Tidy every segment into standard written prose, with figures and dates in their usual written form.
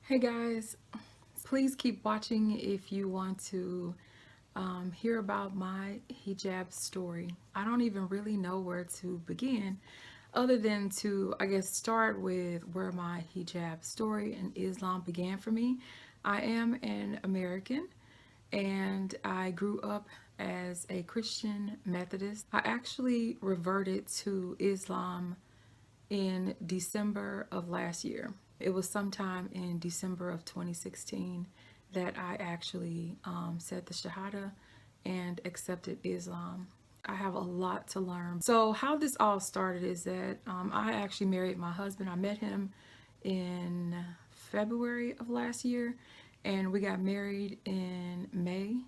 Hey guys, please keep watching if you want to hear about my hijab story. I don't even really know where to begin other than to, I guess, start with where my hijab story in Islam began for me. I am an American and I grew up as a Christian Methodist. I actually reverted to Islam in December of last year. It was sometime in December of 2016 that I actually said the Shahada and accepted Islam. I have a lot to learn. So, how this all started is that I actually married my husband. I met him in February of last year and we got married in May.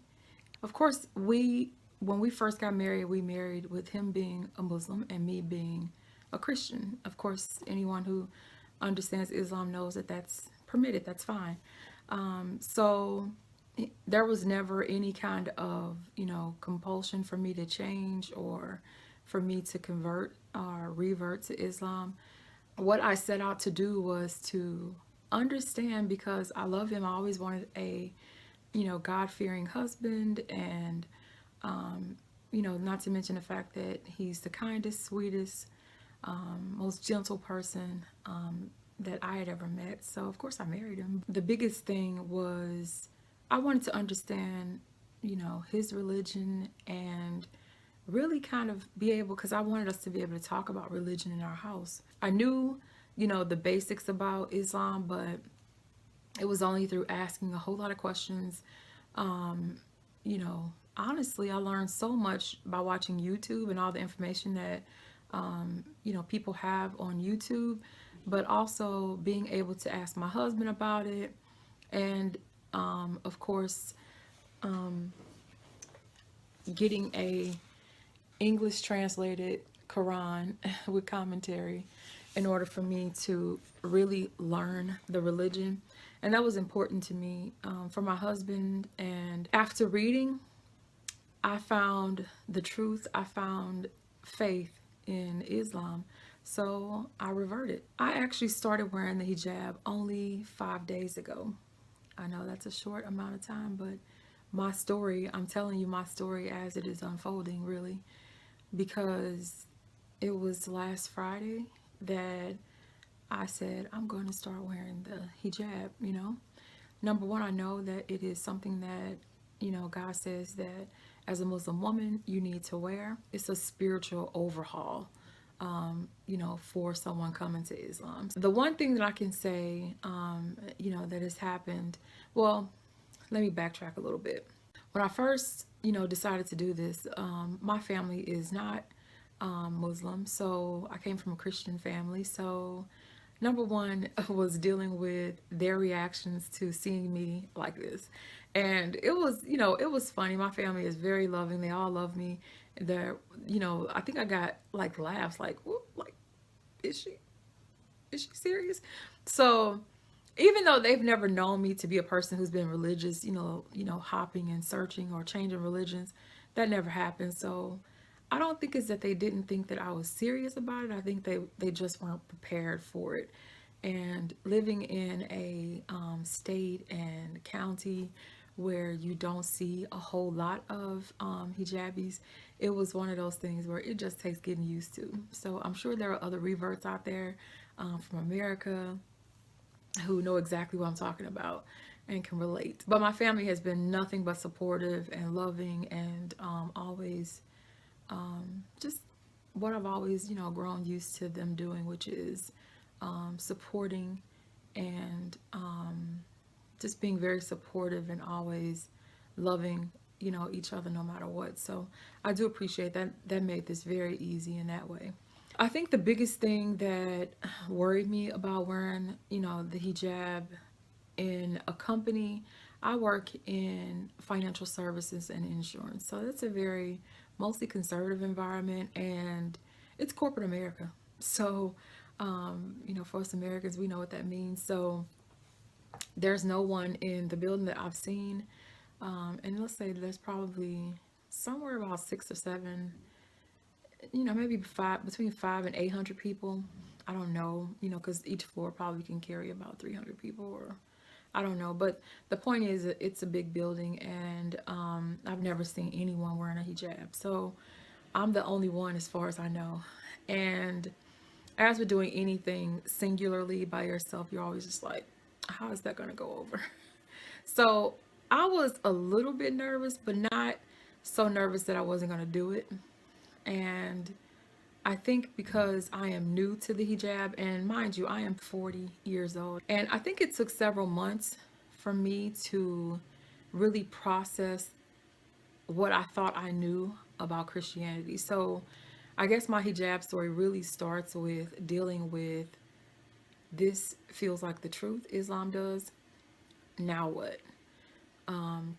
Of course, when we first got married, we married with him being a Muslim and me being a Christian. Of course, anyone who understands Islam knows that that's permitted. That's fine. So there was never any kind of compulsion for me to change or for me to convert or revert to Islam. What I set out to do was to understand, because I love him. I always wanted a God-fearing husband, and not to mention the fact that he's the kindest, sweetest, most gentle person that I had ever met. So of course I married him. The biggest thing was I wanted to understand, his religion and really kind of be able, because I wanted us to be able to talk about religion in our house. I knew, the basics about Islam, but it was only through asking a whole lot of questions. Honestly, I learned so much by watching YouTube and all the information that, people have on YouTube, but also being able to ask my husband about it. And, of course, getting a English translated Quran with commentary in order for me to really learn the religion. And that was important to me for my husband. And after reading, I found the truth. I found faith in Islam. So I reverted. I actually started wearing the hijab only 5 days ago. I know that's a short amount of time, but my story, I'm telling you my story as it is unfolding, really, because it was last Friday that I said, I'm going to start wearing the hijab. Number one, I know that it is something that, God says that as a Muslim woman, you need to wear. It's a spiritual overhaul, for someone coming to Islam. The one thing that I can say, that has happened, well, let me backtrack a little bit. When I first, decided to do this, my family is not Muslim, so I came from a Christian family. So, number one was dealing with their reactions to seeing me like this, and it was funny. My family is very loving; they all love me. They're, I think I got like laughs, like, "Whoop, like, is she is she serious?" So even though they've never known me to be a person who's been religious, hopping and searching or changing religions, that never happened. So I don't think it's that they didn't think that I was serious about it. I think they just weren't prepared for it. And living in a state and county where you don't see a whole lot of hijabis, it was one of those things where it just takes getting used to. So I'm sure there are other reverts out there from America who know exactly what I'm talking about and can relate. But my family has been nothing but supportive and loving, and always just what I've always, grown used to them doing, which is supporting and just being very supportive and always loving, each other no matter what. So I do appreciate that. That made this very easy in that way. I think the biggest thing that worried me about wearing, the hijab in a company, I work in financial services and insurance. So that's a very mostly conservative environment, and it's corporate America. So, for us Americans, we know what that means. So there's no one in the building that I've seen. And let's say there's probably somewhere about 6 or 7, maybe between 5 and 800 people. I don't know, because each floor probably can carry about 300 people or I don't know, but the point is that it's a big building, and I've never seen anyone wearing a hijab. So I'm the only one as far as I know. And as with doing anything singularly by yourself, you're always just like, how is that going to go over? So I was a little bit nervous, but not so nervous that I wasn't going to do it. And I think because I am new to the hijab, and mind you, I am 40 years old, and I think it took several months for me to really process what I thought I knew about Christianity. So I guess my hijab story really starts with dealing with this feels like the truth, Islam does. Now what?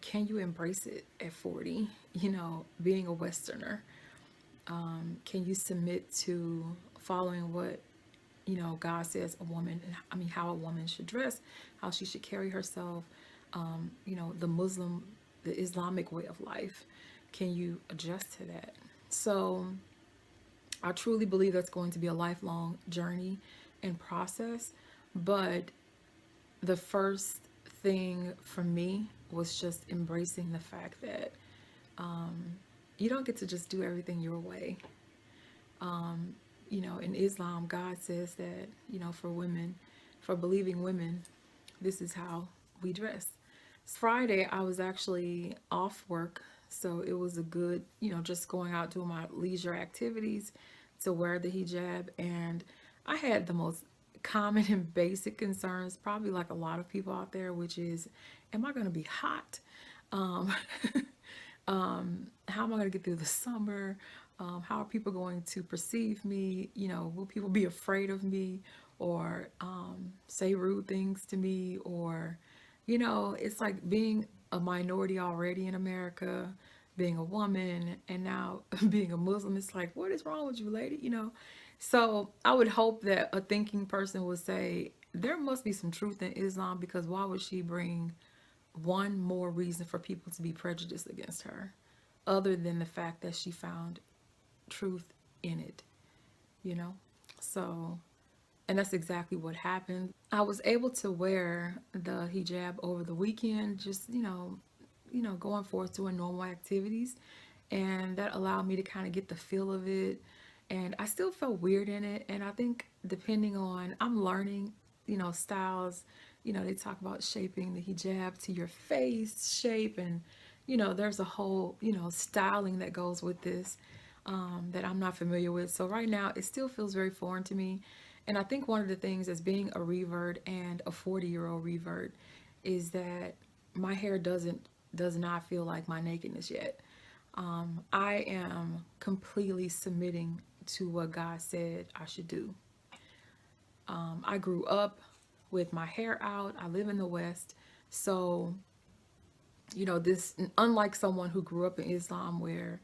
Can you embrace it at 40? You know, being a Westerner. Can you submit to following what, you know, God says a woman, I mean, how a woman should dress, how she should carry herself, you know, the Islamic way of life? Can you adjust to that? So I truly believe that's going to be a lifelong journey and process. But the first thing for me was just embracing the fact that you don't get to just do everything your way. You know, in Islam, God says that, you know, for women, for believing women, this is how we dress. Friday, I was actually off work, so it was a good, you know, just going out doing my leisure activities to wear the hijab. And I had the most common and basic concerns, probably like a lot of people out there, which is, am I going to be hot? Um, how am I going to get through the summer? How are people going to perceive me? You know, will people be afraid of me, or say rude things to me? Or, you know, it's like being a minority already in America, being a woman, and now being a Muslim. It's like, what is wrong with you, lady? You know? So I would hope that a thinking person would say, there must be some truth in Islam, because why would she bring one more reason for people to be prejudiced against her, other than the fact that she found truth in it, you know? So, and that's exactly what happened. I was able to wear the hijab over the weekend, just, going forth doing normal activities. And that allowed me to kind of get the feel of it. And I still felt weird in it. And I think depending on, I'm learning, styles, they talk about shaping the hijab to your face shape. And, there's a whole, styling that goes with this that I'm not familiar with. So right now, it still feels very foreign to me. And I think one of the things as being a revert and a 40-year-old revert is that my hair does not feel like my nakedness yet. I am completely submitting to what God said I should do. I grew up with my hair out. I live in the West. So, this, unlike someone who grew up in Islam where,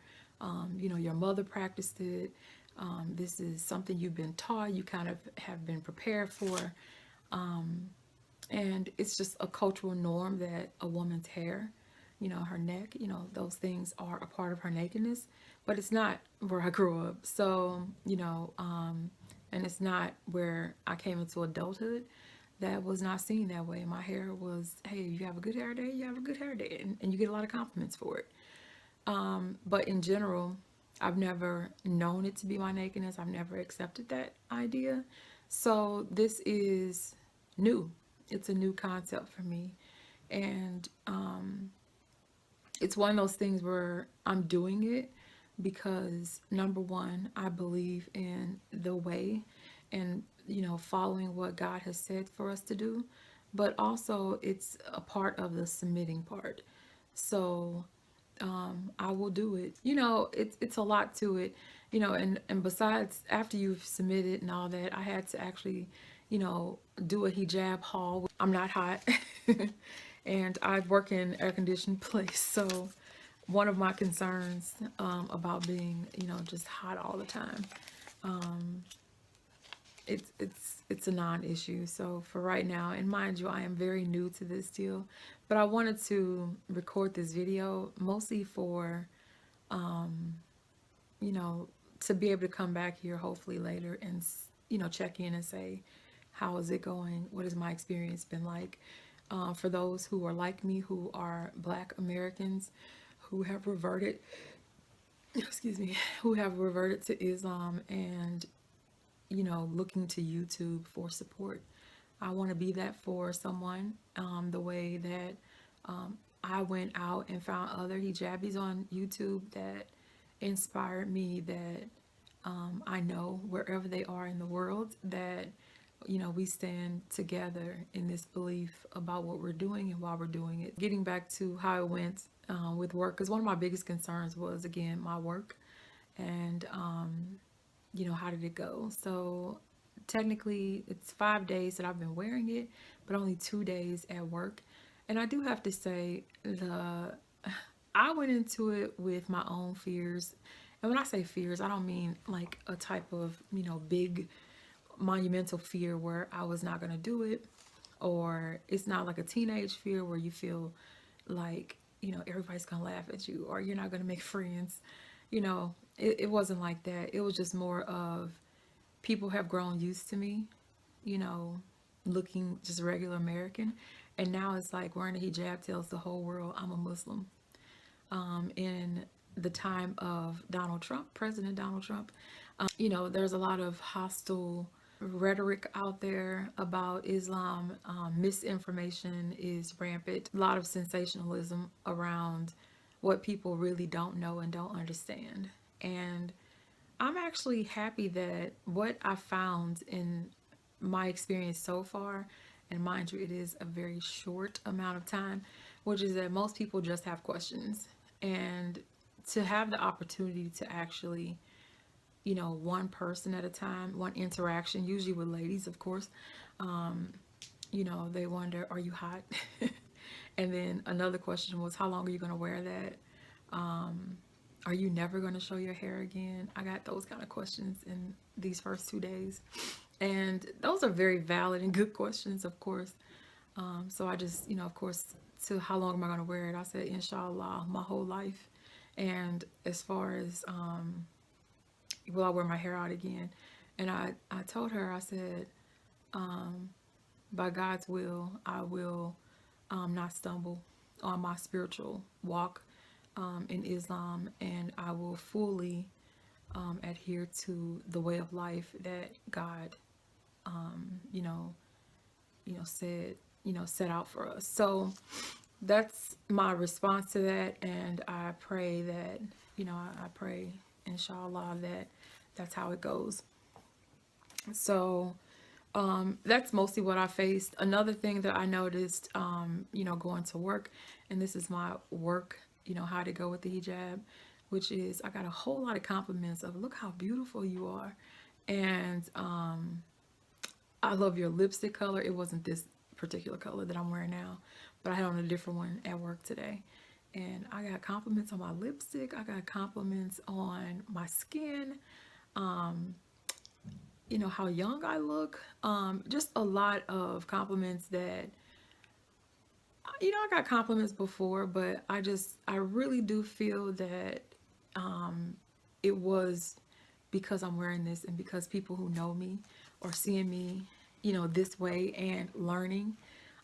your mother practiced it, this is something you've been taught, you kind of have been prepared for. And it's just a cultural norm that a woman's hair, her neck, those things are a part of her nakedness, but it's not where I grew up. So, and it's not where I came into adulthood. That was not seen that way. My hair was, hey, you have a good hair day, you have a good hair day, and you get a lot of compliments for it. But in general, I've never known it to be my nakedness. I've never accepted that idea. So this is new. It's a new concept for me. And it's one of those things where I'm doing it because, number one, I believe in the way and, following what God has said for us to do. But also, it's a part of the submitting part. So I will do it. It's a lot to it, and besides, after you've submitted and all that, I had to actually, do a hijab haul. I'm not hot, and I work in air conditioned place, so one of my concerns about being, just hot all the time, it's a non-issue. So for right now, and mind you, I am very new to this deal, but I wanted to record this video mostly for to be able to come back here hopefully later and check in and say, how is it going, what has my experience been like, for those who are like me, who are Black Americans, who have reverted, excuse me, who have reverted to Islam and, looking to YouTube for support. I want to be that for someone, the way that I went out and found other hijabis on YouTube that inspired me, that I know wherever they are in the world, that we stand together in this belief about what we're doing and why we're doing it. Getting back to how it went with work, because one of my biggest concerns was, again, my work and how did it go. So technically it's 5 days that I've been wearing it, but only 2 days at work. And I do have to say, I went into it with my own fears. And when I say fears, I don't mean like a type of, big monumental fear where I was not going to do it, or it's not like a teenage fear where you feel like, everybody's going to laugh at you or you're not going to make friends. It wasn't like that. It was just more of people have grown used to me, you know, looking just regular American. And now it's like wearing a hijab tells the whole world I'm a Muslim. In the time of Donald Trump, President Donald Trump, there's a lot of hostile rhetoric out there about Islam. Misinformation is rampant. A lot of sensationalism around what people really don't know and don't understand. And I'm actually happy that what I found in my experience so far, and mind you, it is a very short amount of time, which is that most people just have questions. And to have the opportunity to actually, one person at a time, one interaction, usually with ladies, of course, they wonder, are you hot? And then another question was, how long are you going to wear that? Are you never going to show your hair again? I got those kind of questions in these first 2 days. And those are very valid and good questions, of course. So I just, of course, to how long am I going to wear it? I said, InshaAllah, my whole life. And as far as, will I wear my hair out again? And I told her, I said, by God's will, I will not stumble on my spiritual walk in Islam, and I will fully adhere to the way of life that God, said, set out for us. So that's my response to that, and I pray that, I pray, inshallah, that that's how it goes. So that's mostly what I faced. Another thing that I noticed, going to work, and this is my work, how to go with the hijab, which is I got a whole lot of compliments of, look how beautiful you are. And I love your lipstick color. It wasn't this particular color that I'm wearing now, but I had on a different one at work today. And I got compliments on my lipstick. I got compliments on my skin. How young I look. Just a lot of compliments that, I got compliments before, but I really do feel that it was because I'm wearing this and because people who know me are seeing me, this way and learning,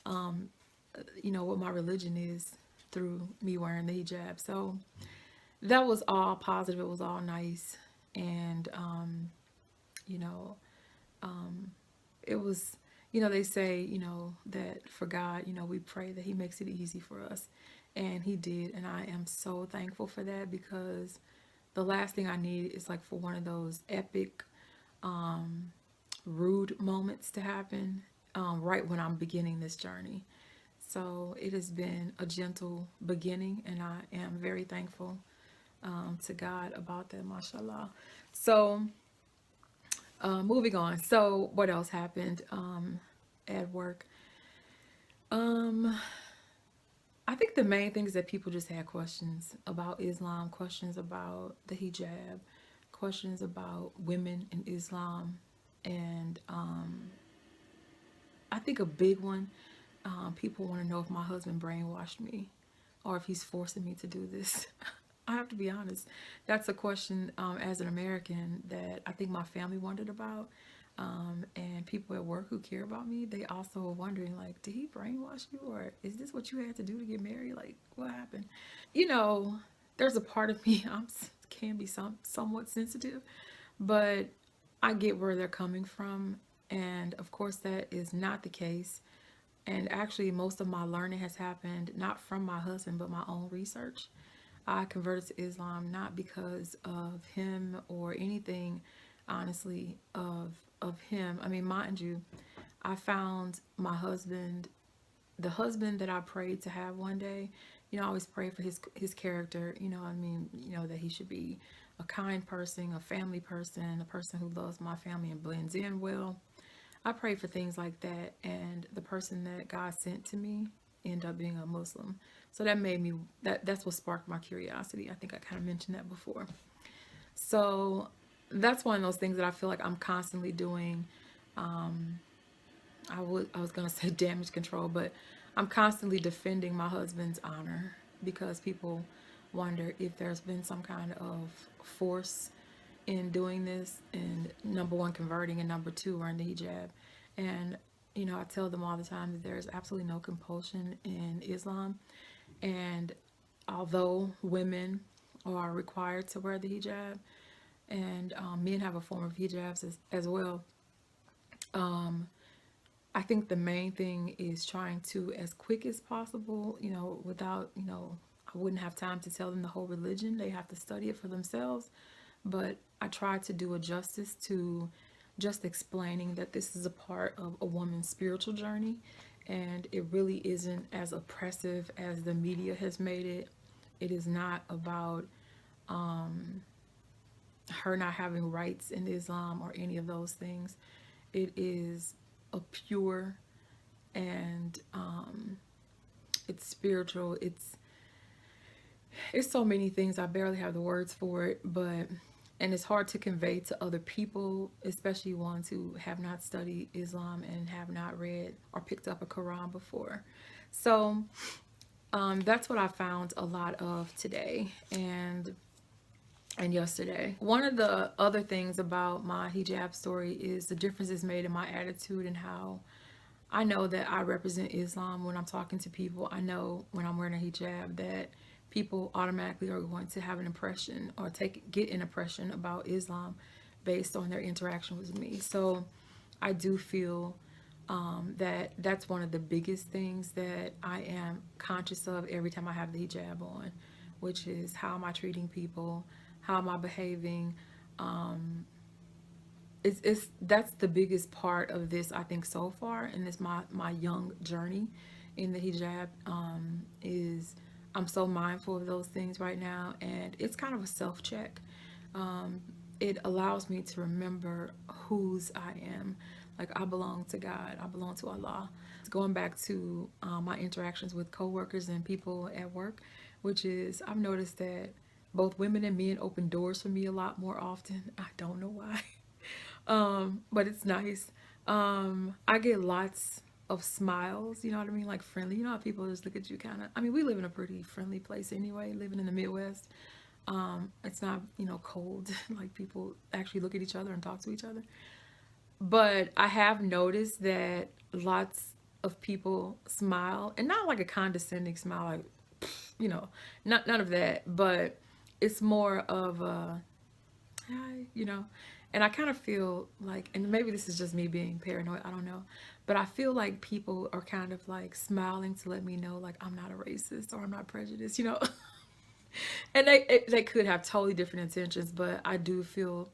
what my religion is through me wearing the hijab. So that was all positive. It was all nice. And, it was, they say, that for God, we pray that he makes it easy for us. And he did. And I am so thankful for that, because the last thing I need is like for one of those epic, rude moments to happen right when I'm beginning this journey. So it has been a gentle beginning, and I am very thankful to God about that, mashallah. So moving on. So what else happened at work? I think the main thing is that people just had questions about Islam, questions about the hijab, questions about women in Islam. And I think a big one, people want to know if my husband brainwashed me or if he's forcing me to do this. I have to be honest. That's a question as an American that I think my family wondered about. And people at work who care about me, they also are wondering, like, did he brainwash you, or is this what you had to do to get married? Like, what happened? You know, there's a part of me can be somewhat sensitive, but I get where they're coming from, and of course that is not the case. And actually, most of my learning has happened not from my husband, but my own research. I converted to Islam not because of him or anything, honestly, of him. I mean, mind you, I found my husband, the husband that I prayed to have one day. You know, I always pray for his character. You know, I mean, you know that he should be a kind person, a family person, a person who loves my family and blends in well. I pray for things like that, and the person that God sent to me ended up being a Muslim. So that made me that's what sparked my curiosity. I think I kind of mentioned that before. So that's one of those things that I feel like I'm constantly doing. I was gonna say damage control, but I'm constantly defending my husband's honor because people wonder if there's been some kind of force in doing this, and number one, converting, and number two, wearing the hijab. And you know, I tell them all the time that there's absolutely no compulsion in Islam, and although women are required to wear the hijab, and men have a form of hijabs as well, I think the main thing is trying to, as quick as possible, you know, without, you know, I wouldn't have time to tell them the whole religion. They have to study it for themselves. But I try to do a justice to just explaining that this is a part of a woman's spiritual journey, and it really isn't as oppressive as the media has made it. It is not about her not having rights in Islam or any of those things. It is a pure and it's spiritual. It's so many things. I barely have the words for it, but and it's hard to convey to other people, especially ones who have not studied Islam and have not read or picked up a Quran before. So that's what I found a lot of today and yesterday. One of the other things about my hijab story is the differences made in my attitude and how I know that I represent Islam when I'm talking to people. I know when I'm wearing a hijab that people automatically are going to have an impression or get an impression about Islam based on their interaction with me. So I do feel that that's one of the biggest things that I am conscious of every time I have the hijab on, which is how am I treating people, how am I behaving. It's that's the biggest part of this, I think, so far in this my young journey in the hijab, is I'm so mindful of those things right now, and it's kind of a self check. It allows me to remember whose I am. Like, I belong to God, I belong to Allah. Going back to my interactions with coworkers and people at work, which is I've noticed that both women and men open doors for me a lot more often. I don't know why. But it's nice. I get lots of smiles, you know what I mean? Like friendly. You know how people just look at you kind of. I mean, we live in a pretty friendly place anyway, living in the Midwest. It's not, you know, cold. Like, people actually look at each other and talk to each other. But I have noticed that lots of people smile, and not like a condescending smile, like, you know, not none of that, but it's more of a hi, you know. And I kind of feel like, and maybe this is just me being paranoid, I don't know, but I feel like people are kind of like smiling to let me know, like, I'm not a racist or I'm not prejudiced, you know. And they could have totally different intentions, but I do feel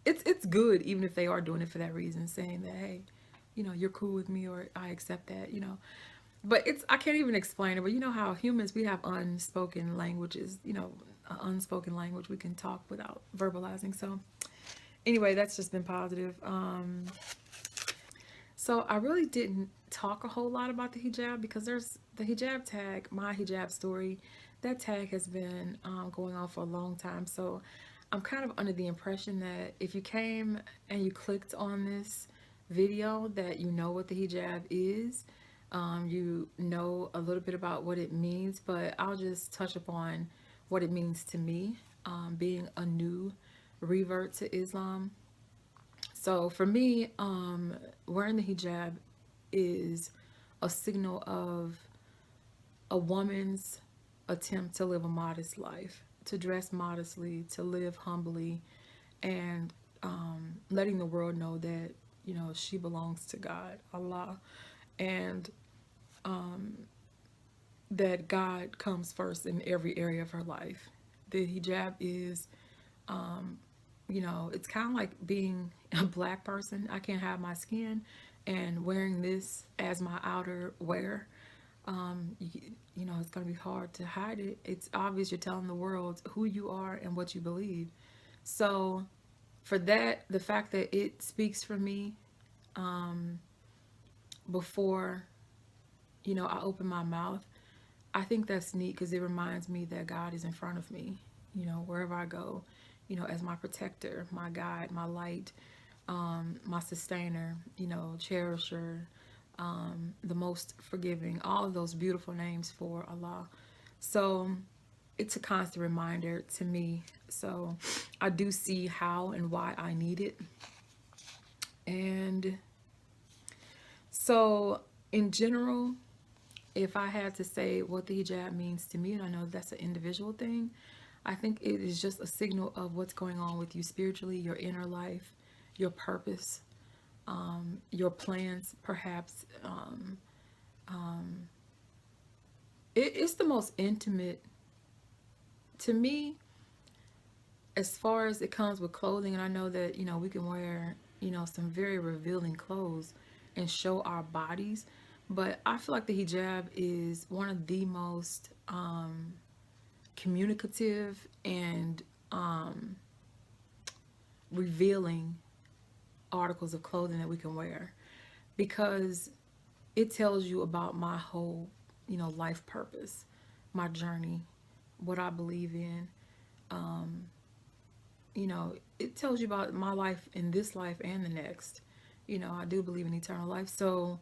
it's good, even if they are doing it for that reason, saying that, hey, you know, you're cool with me, or I accept that, you know. But it's, I can't even explain it, but you know how humans, we have unspoken languages, you know, unspoken language we can talk without verbalizing. So anyway, that's just been positive. So I really didn't talk a whole lot about the hijab because there's the hijab tag, my hijab story. That tag has been going on for a long time. So I'm kind of under the impression that if you came and you clicked on this video, that you know what the hijab is. You know a little bit about what it means, but I'll just touch upon what it means to me, being a new revert to Islam. So for me, wearing the hijab is a signal of a woman's attempt to live a modest life, to dress modestly, to live humbly, and letting the world know that, you know, she belongs to God, Allah, and that God comes first in every area of her life. The hijab is, you know, it's kind of like being a black person. I can't hide my skin, and wearing this as my outer wear, you know, it's going to be hard to hide it. It's obvious you're telling the world who you are and what you believe. So, for that, the fact that it speaks for me before, you know, I open my mouth, I think that's neat because it reminds me that God is in front of me, you know, wherever I go, you know, as my protector, my guide, my light, my sustainer, you know, cherisher, the most forgiving, all of those beautiful names for Allah. So it's a constant reminder to me. So I do see how and why I need it. And so in general, if I had to say what the hijab means to me, and I know that's an individual thing, I think it is just a signal of what's going on with you spiritually, your inner life, your purpose, your plans, perhaps. It's the most intimate to me as far as it comes with clothing. And I know that, you know, we can wear, you know, some very revealing clothes and show our bodies. But I feel like the hijab is one of the most communicative and revealing articles of clothing that we can wear, because it tells you about my whole, you know, life purpose, my journey, what I believe in. You know, it tells you about my life in this life and the next. You know, I do believe in eternal life. So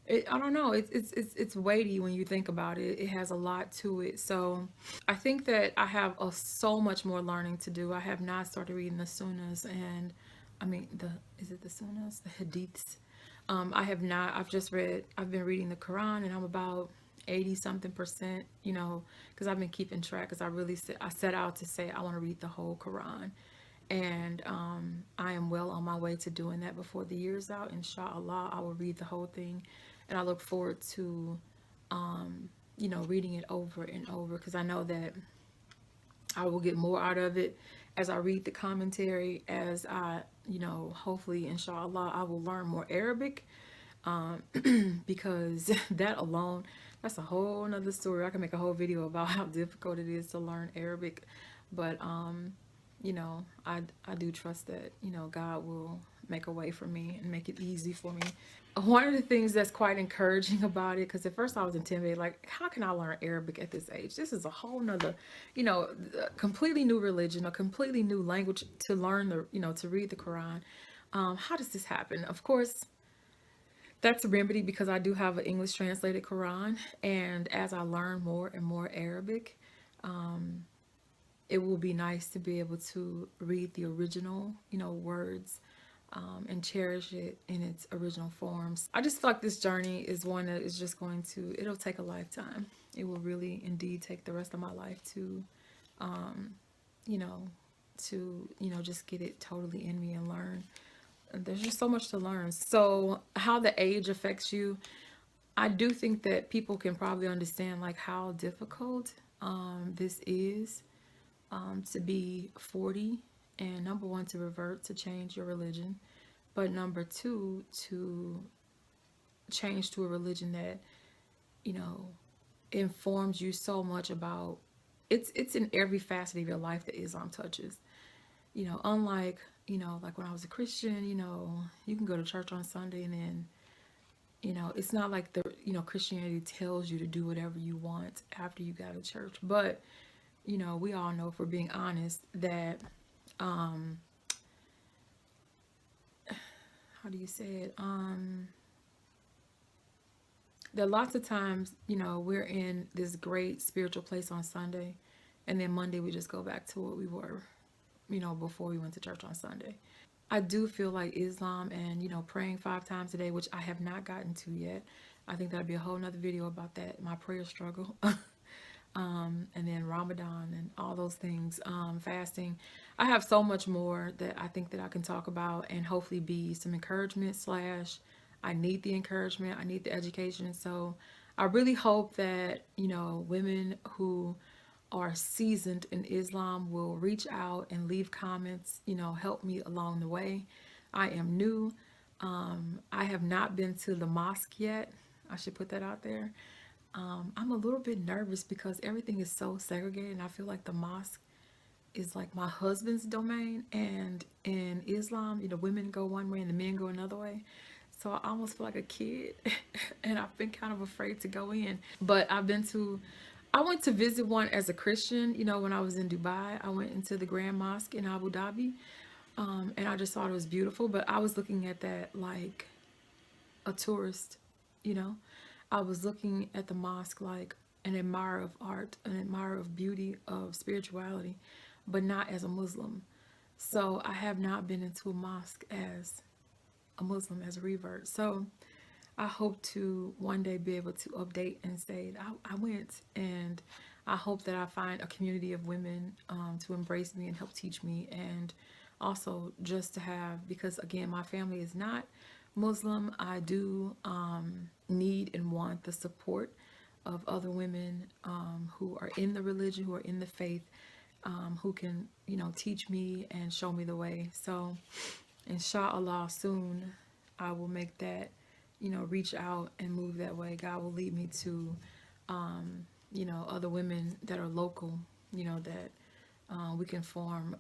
I don't know. It's weighty when you think about it. It has a lot to it. So I think that I have so much more learning to do. I have not started reading the Sunnahs, and I mean the is it the Sunnahs, the Hadiths. I have not. I've just read. I've been reading the Quran, and I'm about 80 something percent. You know, because I've been keeping track. Because I set out to say I want to read the whole Quran, and I am well on my way to doing that before the year's out. Inshallah, I will read the whole thing, and I look forward to, you know, reading it over and over, because I know that I will get more out of it as I read the commentary, as I, you know, hopefully, inshallah, I will learn more Arabic, because that alone, that's a whole nother story. I can make a whole video about how difficult it is to learn Arabic, but you know, I do trust that, you know, God will make a way for me and make it easy for me. One of the things that's quite encouraging about it, because at first I was intimidated, like, how can I learn Arabic at this age? This is a whole nother, you know, completely new religion, a completely new language to learn the, you know, to read the Quran. How does this happen? Of course, that's a remedy because I do have an English translated Quran, and as I learn more and more Arabic, it will be nice to be able to read the original, you know, words, and cherish it in its original forms. I just feel like this journey is one that is just going to, it'll take a lifetime. It will really indeed take the rest of my life to, you know, just get it totally in me and learn. And there's just so much to learn. So how the age affects you, I do think that people can probably understand like how difficult this is, to be 40, and number one, to revert, to change your religion, but number two, to change to a religion that, you know, informs you so much about, it's in every facet of your life that Islam touches. You know, unlike, you know, like when I was a Christian, you know, you can go to church on Sunday, and then, you know, it's not like the, you know, Christianity tells you to do whatever you want after you got to church. But, you know, we all know, if we're being honest, that, how do you say it? That lots of times, you know, we're in this great spiritual place on Sunday, and then Monday we just go back to what we were, you know, before we went to church on Sunday. I do feel like Islam and, praying 5 times a day, which I have not gotten to yet. I think that'd be a whole nother video about that, my prayer struggle. And then Ramadan and all those things, fasting. I have so much more that I think that I can talk about and hopefully be some encouragement slash I need the encouragement, I need the education. So I really hope that, women who are seasoned in Islam will reach out and leave comments, help me along the way. I am new. I have not been to the mosque yet. I should put that out there. I'm a little bit nervous because everything is so segregated, and I feel like the mosque is like my husband's domain. And in Islam, women go one way and the men go another way. So I almost feel like a kid, and I've been kind of afraid to go in. But I went to visit one as a Christian, when I was in Dubai. I went into the Grand Mosque in Abu Dhabi, and I just thought it was beautiful. But I was looking at that like a tourist, you know. I was looking at the mosque like an admirer of art, an admirer of beauty, of spirituality, but not as a Muslim. So I have not been into a mosque as a Muslim, as a revert. So I hope to one day be able to update and say I went, and I hope that I find a community of women to embrace me and help teach me, and also just to have, because again, my family is not Muslim. I do need and want the support of other women who are in the religion, who are in the faith, who can, teach me and show me the way. So, inshallah, soon I will make that, reach out and move that way. God will lead me to, other women that are local, that we can form,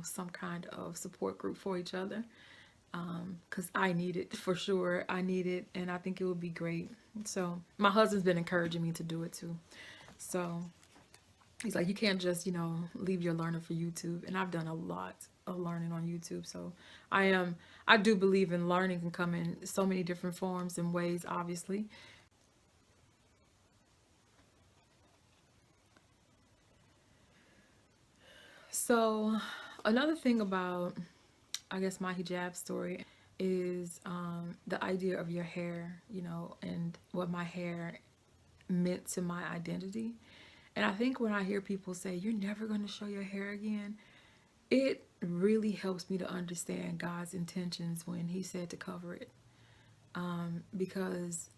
some kind of support group for each other. Because I need it for sure. I need it, and I think it would be great. So my husband's been encouraging me to do it too. So he's like, you can't just, leave your learner for YouTube. And I've done a lot of learning on YouTube. So I do believe in learning can come in so many different forms and ways, obviously. So another thing about, I guess, my hijab story is the idea of your hair, and what my hair meant to my identity. And I think when I hear people say, you're never going to show your hair again, it really helps me to understand God's intentions when He said to cover it. Because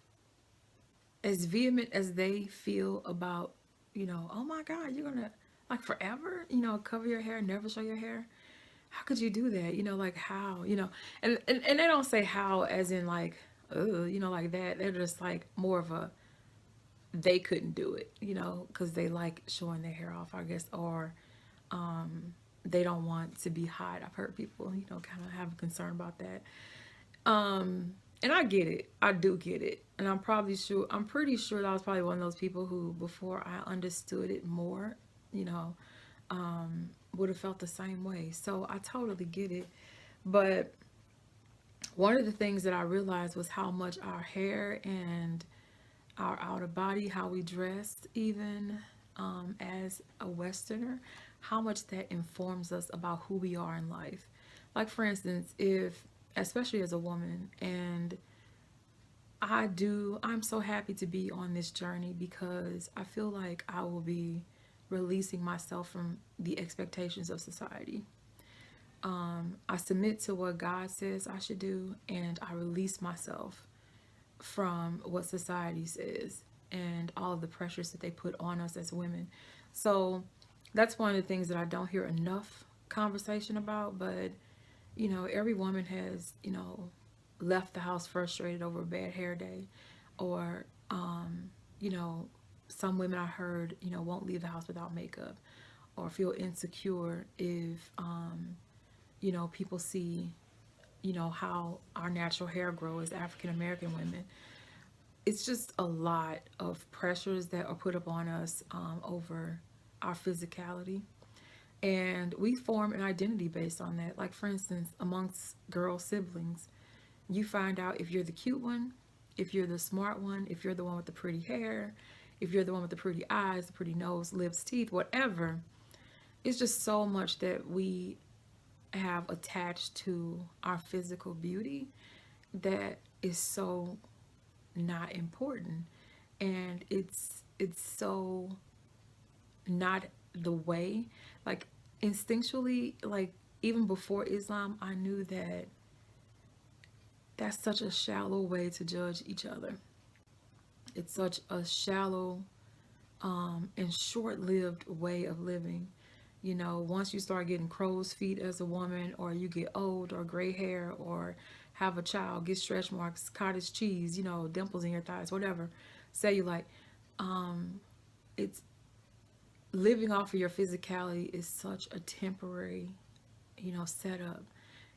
as vehement as they feel about, oh my God, you're going to, like, forever, cover your hair, never show your hair. How could you do that? Like, how, and they don't say how as in like, like that. They're just like more of a, they couldn't do it, because they like showing their hair off, I guess, or they don't want to be hot. I've heard people, kind of have a concern about that. And I get it. I do get it. And I'm pretty sure that I was probably one of those people who, before I understood it more, you know, would have felt the same way. So I totally get it. But one of the things that I realized was how much our hair and our outer body, how we dress, even as a Westerner, how much that informs us about who we are in life. Like, for instance, especially as a woman, and I'm so happy to be on this journey because I feel like I will be releasing myself from the expectations of society. I submit to what God says I should do, and I release myself from what society says and all of the pressures that they put on us as women. So that's one of the things that I don't hear enough conversation about. But every woman has left the house frustrated over a bad hair day, or you know some women I heard won't leave the house without makeup, or feel insecure if people see how our natural hair grow as African American women. It's just a lot of pressures that are put upon us over our physicality, and we form an identity based on that. Like, for instance, amongst girl siblings, you find out if you're the cute one, if you're the smart one, if you're the one with the pretty hair, if you're the one with the pretty eyes, the pretty nose, lips, teeth, whatever. It's just so much that we have attached to our physical beauty that is so not important, and it's so not the way. Like, instinctually, like, even before Islam, I knew that that's such a shallow way to judge each other. It's such a shallow and short-lived way of living. You know, once you start getting crow's feet as a woman, or you get old, or gray hair, or have a child, get stretch marks, cottage cheese, you know, dimples in your thighs, whatever, say you like, it's living off of your physicality is such a temporary, you know, setup.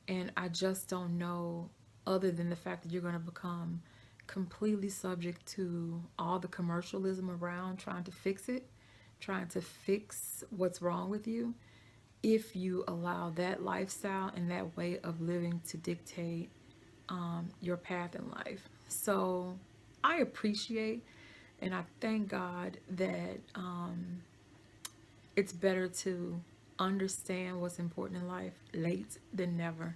And I just don't know, other than the fact that you're going to become completely subject to all the commercialism around trying to fix it, trying to fix what's wrong with you, if you allow that lifestyle and that way of living to dictate your path in life. So I appreciate and I thank God that it's better to understand what's important in life late than never,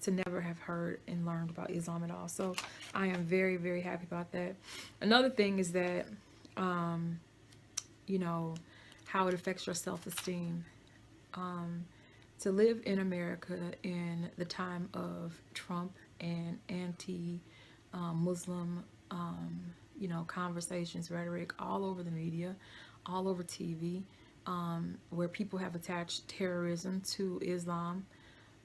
to never have heard and learned about Islam at all. So I am very, very happy about that. Another thing is that, you know, how it affects your self-esteem. To live in America in the time of Trump and anti-Muslim, you know, conversations, rhetoric all over the media, all over TV, where people have attached terrorism to Islam,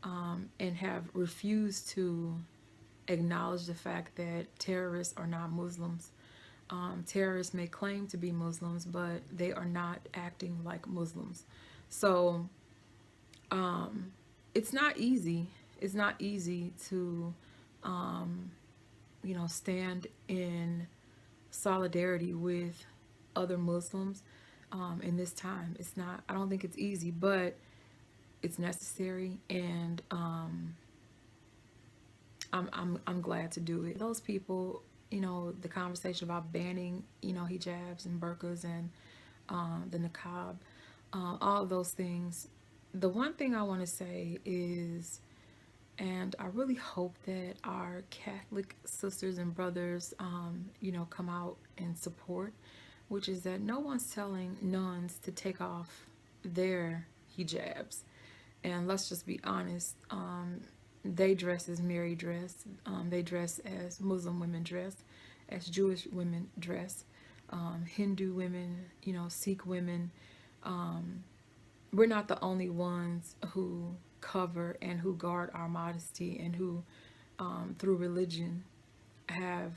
and have refused to acknowledge the fact that terrorists are not Muslims. Terrorists may claim to be Muslims, but they are not acting like Muslims. So it's not easy. It's not easy to, you know, stand in solidarity with other Muslims in this time. It's not. I don't think it's easy, but it's necessary, and I'm glad to do it. Those people, you know, the conversation about banning, you know, hijabs and burqas and the niqab, all of those things. The one thing I want to say is, and I really hope that our Catholic sisters and brothers, you know, come out and support, which is that no one's telling nuns to take off their hijabs. And let's just be honest, they dress as Mary dressed, they dress as Muslim women dress, as Jewish women dress, Hindu women, you know, Sikh women. We're not the only ones who cover and who guard our modesty, and who, through religion, have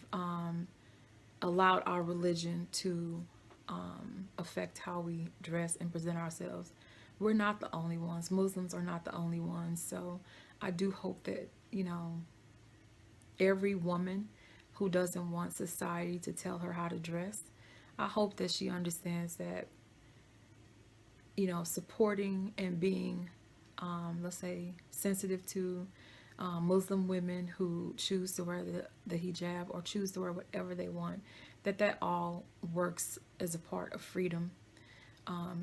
allowed our religion to affect how we dress and present ourselves. We're not the only ones. Muslims are not the only ones. So I do hope that, you know, every woman who doesn't want society to tell her how to dress, I hope that she understands that, you know, supporting and being, let's say, sensitive to Muslim women who choose to wear the hijab, or choose to wear whatever they want, that all works as a part of freedom.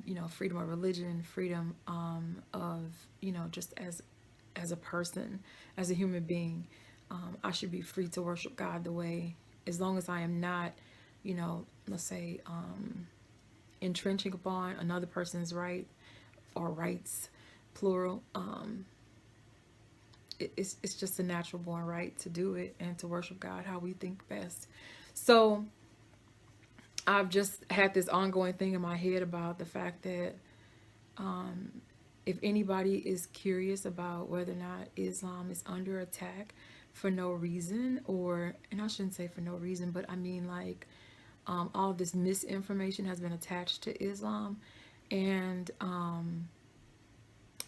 You know, freedom of religion, freedom of, you know, just as a person, as a human being. I should be free to worship God the way, as long as I am not, you know, let's say, entrenching upon another person's right, or rights, plural. It's just a natural born right to do it and to worship God how we think best. So I've just had this ongoing thing in my head about the fact that, if anybody is curious about whether or not Islam is under attack for no reason, or, and I shouldn't say for no reason, but I mean, like, all of this misinformation has been attached to Islam. And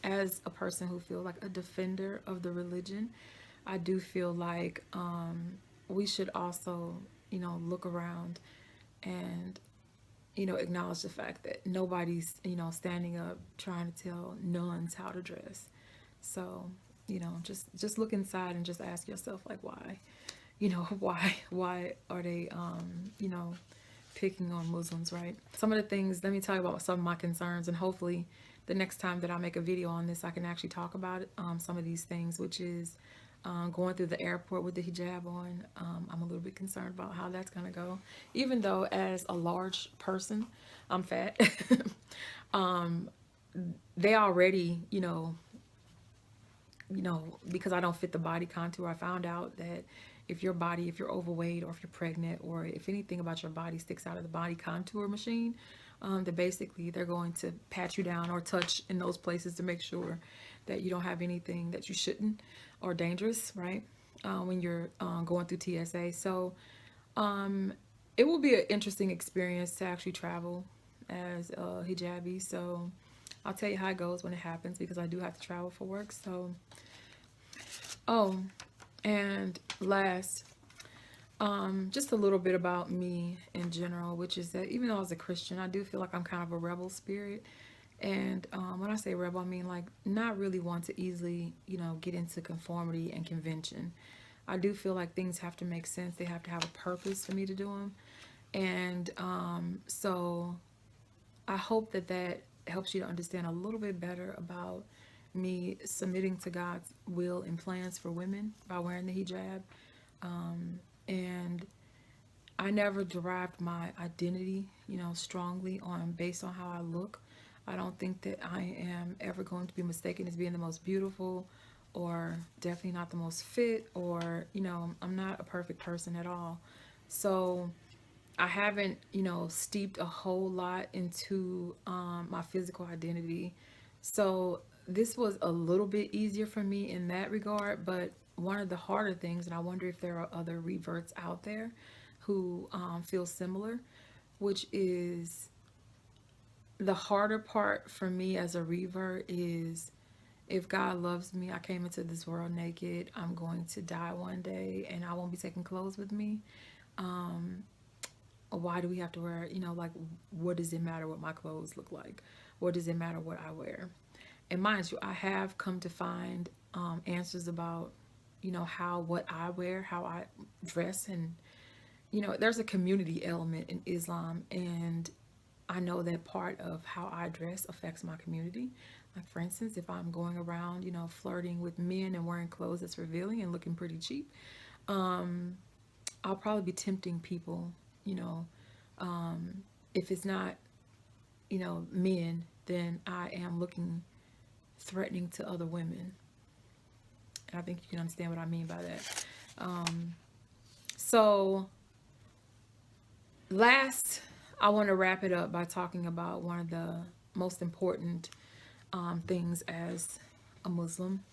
as a person who feels like a defender of the religion, I do feel like we should also, you know, look around and, you know, acknowledge the fact that nobody's, you know, standing up trying to tell nuns how to dress. So, you know, just look inside and just ask yourself, like, why, you know, why are they, you know, picking on Muslims, right? Some of the things, let me tell you about some of my concerns, and hopefully the next time that I make a video on this, I can actually talk about it, some of these things, which is going through the airport with the hijab on. I'm a little bit concerned about how that's going to go, even though as a large person, I'm fat. They already, because I don't fit the body contour, I found out that if your body, if you're overweight or if you're pregnant or if anything about your body sticks out of the body contour machine, that basically they're going to pat you down or touch in those places to make sure that you don't have anything that you shouldn't or dangerous, right? When you're going through TSA. So it will be an interesting experience to actually travel as a hijabi. So I'll tell you how it goes when it happens, because I do have to travel for work. So, oh, and last, just a little bit about me in general, which is that even though I was a Christian, I do feel like I'm kind of a rebel spirit. And when I say rebel, I mean like not really want to easily, get into conformity and convention. I do feel like things have to make sense. They have to have a purpose for me to do them. And so I hope that that helps you to understand a little bit better about me submitting to God's will and plans for women by wearing the hijab. And I never derived my identity, strongly based on how I look. I don't think that I am ever going to be mistaken as being the most beautiful, or definitely not the most fit, or, I'm not a perfect person at all. So I haven't, steeped a whole lot into my physical identity. So this was a little bit easier for me in that regard. But one of the harder things, and I wonder if there are other reverts out there who feel similar, which is the harder part for me as a revert is, if God loves me, I came into this world naked. I'm going to die one day and I won't be taking clothes with me. Why do we have to wear, like, what does it matter what my clothes look like? What does it matter what I wear? And mind you, I have come to find answers about, what I wear, how I dress. And, there's a community element in Islam. And I know that part of how I dress affects my community. Like, for instance, if I'm going around, flirting with men and wearing clothes that's revealing and looking pretty cheap, I'll probably be tempting people, if it's not, men, then I am looking threatening to other women. And I think you can understand what I mean by that. So last, I want to wrap it up by talking about one of the most important things as a Muslim,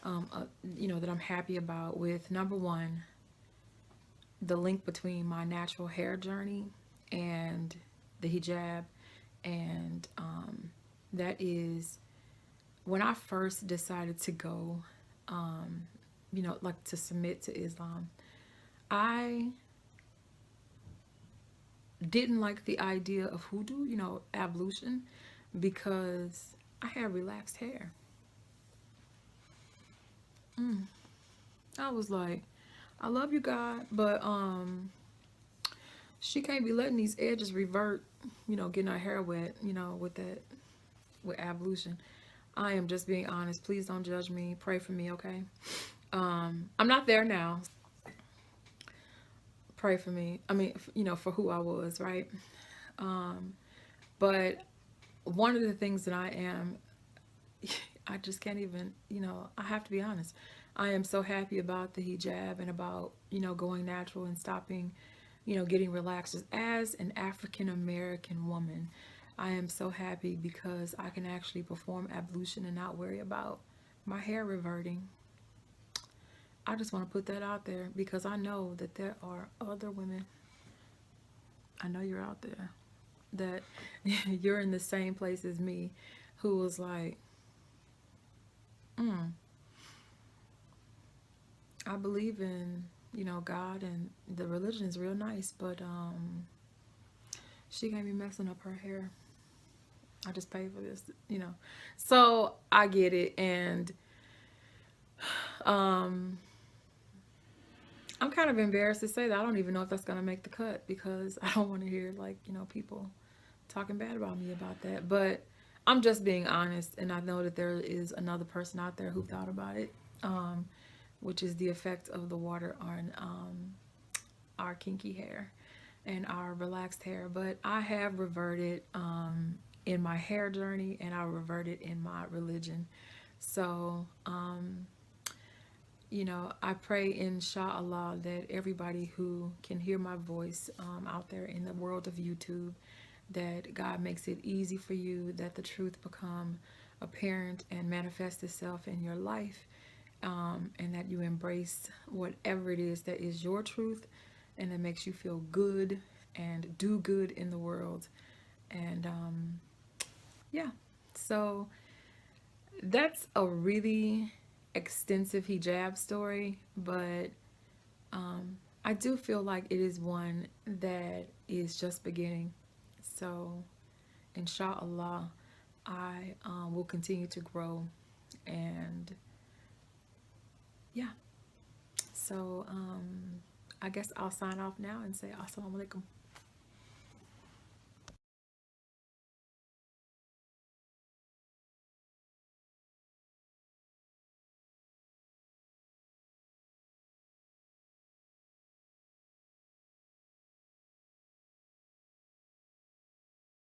that I'm happy about, with number one, the link between my natural hair journey and the hijab. And that is when I first decided to go, like to submit to Islam, I didn't like the idea of hoodoo, ablution, because I had relaxed hair. I was like, I love you, God, but she can't be letting these edges revert, getting her hair wet, with ablution. I am just being honest. Please don't judge me. Pray for me, okay? I'm not there now. Pray for me. I mean, for who I was, right? But one of the things that I am, I just can't even, I have to be honest. I am so happy about the hijab and about, going natural and stopping, getting relaxed. As an African American woman, I am so happy because I can actually perform ablution and not worry about my hair reverting. I just want to put that out there because I know that there are other women. I know you're out there, that you're in the same place as me, who was like, I believe in, God, and the religion is real nice, but she can't be messing up her hair. I just paid for this, So I get it, and I'm kind of embarrassed to say that I don't even know if that's gonna make the cut, because I don't want to hear, like, people talking bad about me about that. But I'm just being honest, and I know that there is another person out there who thought about it, which is the effect of the water on our kinky hair and our relaxed hair. But I have reverted in my hair journey, and I reverted in my religion. So, you know, I pray, InshaAllah, that everybody who can hear my voice out there in the world of YouTube, that God makes it easy for you, that the truth become apparent and manifest itself in your life, and that you embrace whatever it is that is your truth and that makes you feel good and do good in the world. And yeah, so that's a really extensive hijab story, but I do feel like it is one that is just beginning. So, inshallah, I will continue to grow. And yeah, so I guess I'll sign off now and say Assalamu alaikum.